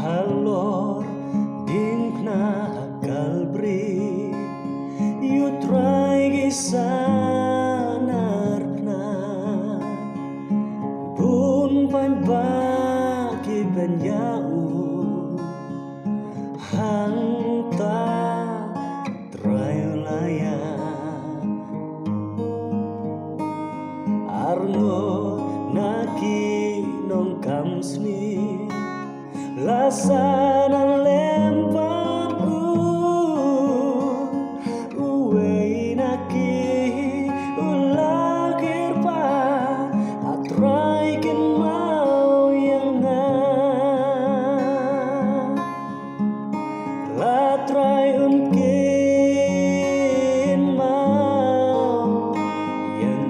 halor dinkna kalbri yutrai gisanarpna bun panbaki benyau hangta trayulaya arngo naki nong kamsni lasana lempar uwei naki ulakir pa atrai kin mau yang latrai unkin mau yang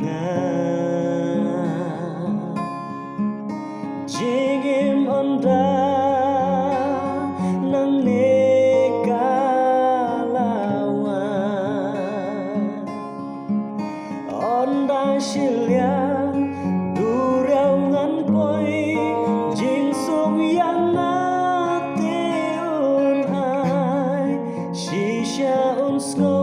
jingim onda onda silya duriangan poi jingsung yang natiun hai shisha unsno